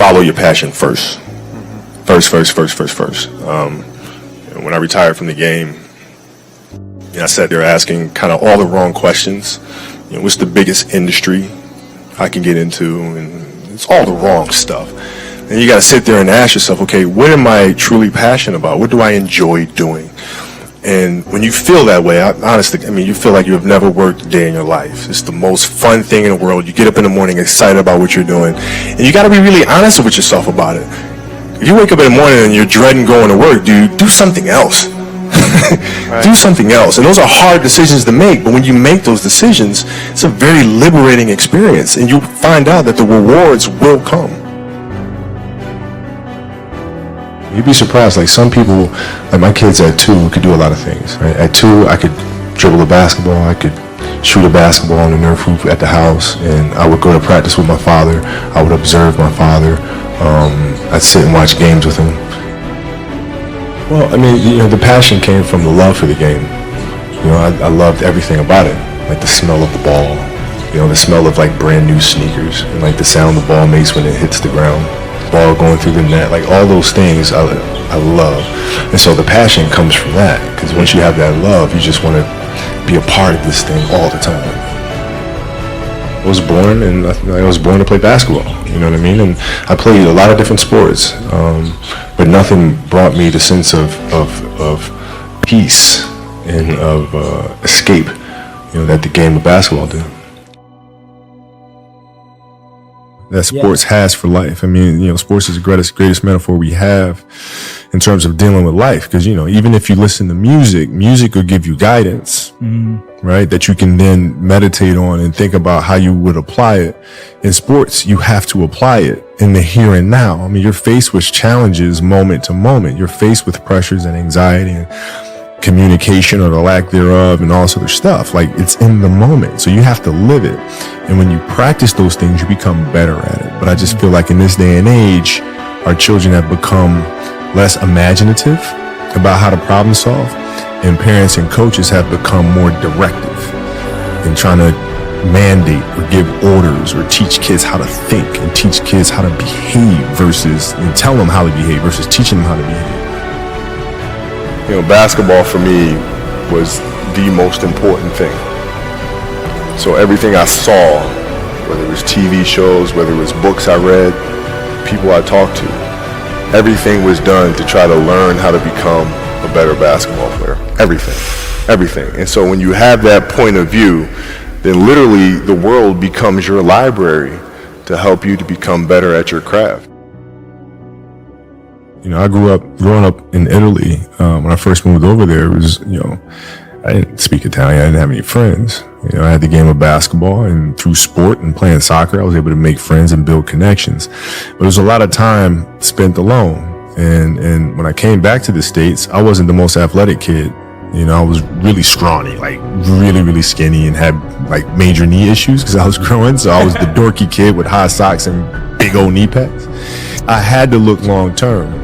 follow your passion first. First. When I retired from the game, I sat there asking kind of all the wrong questions. What's the biggest industry I can get into? And it's all the wrong stuff. And you got to sit there and ask yourself, okay, what am I truly passionate about? What do I enjoy doing? And when you feel that way, honestly, you feel like you have never worked a day in your life. It's the most fun thing in the world. You get up in the morning excited about what you're doing. And you got to be really honest with yourself about it. If you wake up in the morning and you're dreading going to work, do something else. Right. Do something else. And those are hard decisions to make, but when you make those decisions, it's a very liberating experience, and you find out that the rewards will come. You'd be surprised, like some people, like my kids at 2 could do a lot of things. Right? At 2, I could dribble a basketball, I could shoot a basketball on the Nerf hoop at the house, and I would go to practice with my father. I would observe my father. I'd sit and watch games with him. Well, the passion came from the love for the game. I loved everything about it, like the smell of the ball, the smell of like brand new sneakers, and like the sound the ball makes when it hits the ground, ball going through the net, like all those things I love. And so the passion comes from that, because once you have that love, you just want to be a part of this thing all the time. I was born to play basketball, you know what I mean? And I played a lot of different sports, but nothing brought me the sense of peace and of escape, that the game of basketball did. That sports has for life. Sports is the greatest metaphor we have in terms of dealing with life. Because, even if you listen to music will give you guidance, right? That you can then meditate on and think about how you would apply it. In sports, you have to apply it in the here and now. You're faced with challenges moment to moment. You're faced with pressures and anxiety and communication or the lack thereof and all this other stuff. Like, it's in the moment. So you have to live it. And when you practice those things, you become better at it. But I just feel like in this day and age, our children have become less imaginative about how to problem solve, and parents and coaches have become more directive in trying to mandate or give orders or teach kids how to think and teach kids how to behave and tell them how to behave versus teaching them how to behave. Basketball for me was the most important thing. So everything I saw, whether it was TV shows, whether it was books I read, people I talked to, everything was done to try to learn how to become a better basketball player. Everything. And so when you have that point of view, then literally the world becomes your library to help you to become better at your craft. I growing up in Italy, when I first moved over there, it was, I didn't speak Italian. I didn't have any friends. I had the game of basketball, and through sport and playing soccer, I was able to make friends and build connections. But there was a lot of time spent alone. And when I came back to the States, I wasn't the most athletic kid. I was really scrawny, like really, really skinny, and had like major knee issues because I was growing. So I was the dorky kid with high socks and big old knee pads. I had to look long term.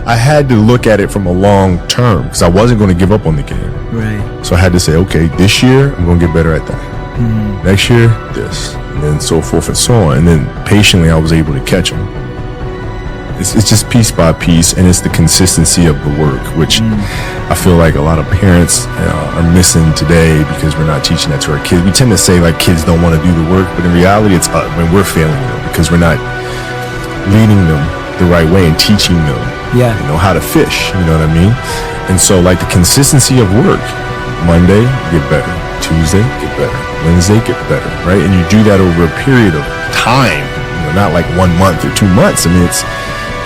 I had to look at it from a long term because I wasn't going to give up on the game. Right. So I had to say, okay, this year I'm going to get better at that. Next year, this, and then so forth and so on. And then patiently, I was able to catch them. It's just piece by piece, and it's the consistency of the work, which I feel like a lot of parents are missing today because we're not teaching that to our kids. We tend to say like kids don't want to do the work, but in reality, it's when we're failing them because we're not leading them the right way and teaching them, how to fish. You know what I mean? And so, like the consistency of work, Monday get better, Tuesday get better, Wednesday get better, right? And you do that over a period of time, not like 1 month or 2 months. It's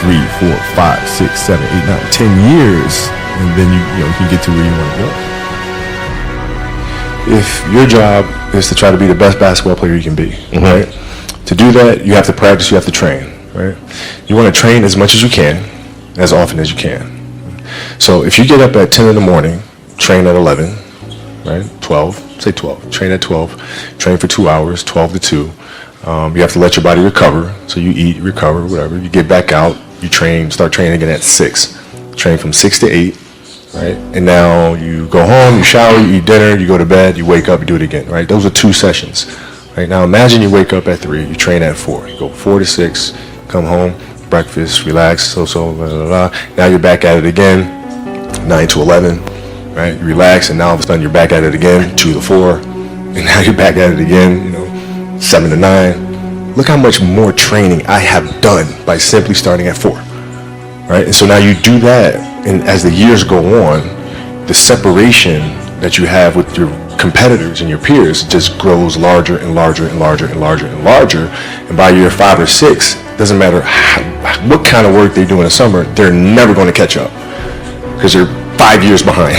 3, 4, 5, 6, 7, 8, 9, 10 years, and then you can get to where you want to go. If your job is to try to be the best basketball player you can be, right? To do that, you have to practice, you have to train, right? You want to train as much as you can, as often as you can. So if you get up at 10 in the morning, train at 11, right? 12, say 12, train at 12, train for 2 hours, 12 to 2. You have to let your body recover. So you eat, recover, whatever. You get back out, you train, start training again at 6. Train from 6 to 8, right? And now you go home, you shower, you eat dinner, you go to bed, you wake up, you do it again, right? Those are 2 sessions, right? Now imagine you wake up at 3, you train at 4. You go 4 to 6, come home, breakfast, relax, blah, blah, blah. Now you're back at it again, 9 to 11, right? You relax, and now all of a sudden you're back at it again, 2 to 4, and now you're back at it again, 7 to 9. Look how much more training I have done by simply starting at 4, right? And so now you do that, and as the years go on, the separation that you have with your competitors and your peers just grows larger and larger and larger and larger and larger. And by year 5 or 6, doesn't matter what kind of work they do in the summer, they're never going to catch up because they're 5 years behind.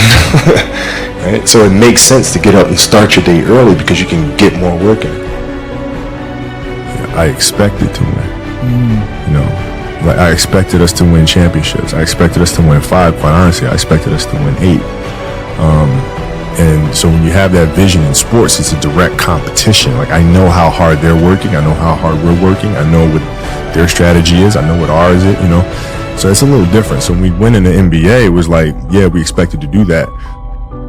Right? So it makes sense to get up and start your day early because you can get more work in. Yeah, I expected to win. Like I expected us to win championships. I expected us to win 5. Quite honestly, I expected us to win 8. And so when you have that vision in sports, it's a direct competition. Like I know how hard they're working. I know how hard we're working. I know what their strategy is. I know what ours is, So it's a little different. So when we win in the NBA, it was like, yeah, we expected to do that.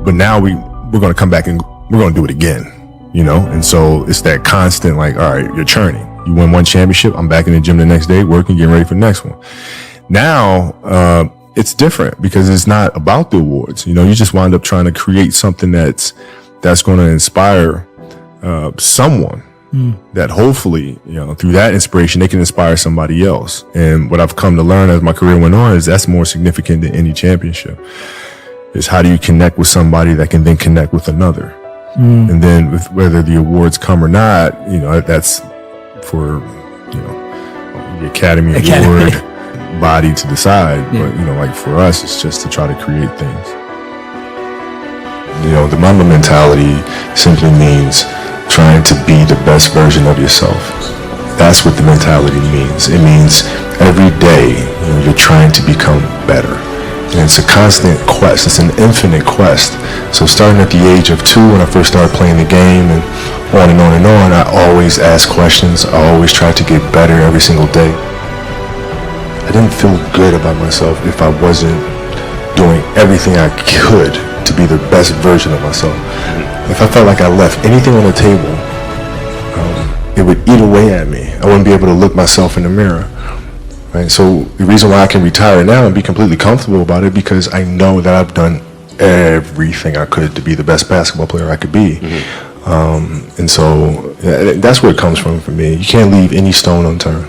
But now we're going to come back and we're going to do it again, And so it's that constant, like, all right, you're churning. You win one championship. I'm back in the gym the next day, working, getting ready for the next one. Now, it's different because it's not about the awards. You just wind up trying to create something that's going to inspire someone that hopefully, through that inspiration, they can inspire somebody else. And what I've come to learn as my career went on is that's more significant than any championship. Is how do you connect with somebody that can then connect with another? And then with whether the awards come or not, that's for, the Academy Award body to decide. But like for us, it's just to try to create things. The Mamba mentality simply means trying to be the best version of yourself. That's what the mentality means. It means every day you're trying to become better, and it's a constant quest. It's an infinite quest. So starting at the age of 2, when I first started playing the game, and on and on and on, I always asked questions. I always tried to get better every single day. I didn't feel good about myself if I wasn't doing everything I could to be the best version of myself. If I felt like I left anything on the table, it would eat away at me. I wouldn't be able to look myself in the mirror. Right? So the reason why I can retire now and be completely comfortable about it, because I know that I've done everything I could to be the best basketball player I could be. And so that's where it comes from for me. You can't leave any stone unturned.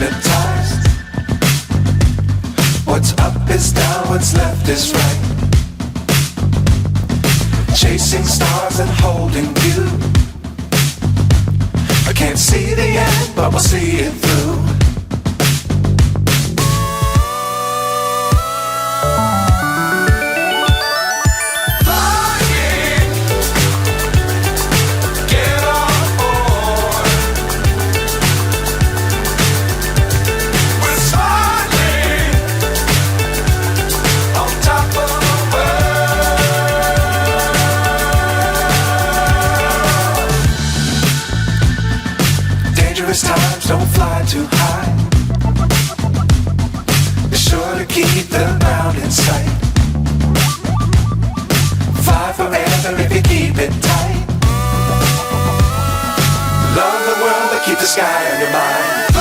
hypnotized. What's up is down, what's left is right. Chasing stars and holding you. I can't see the end, but we'll see it through. Times don't fly too high. Be sure to keep the ground in sight. Fly forever if you keep it tight. Love the world but keep the sky on your mind.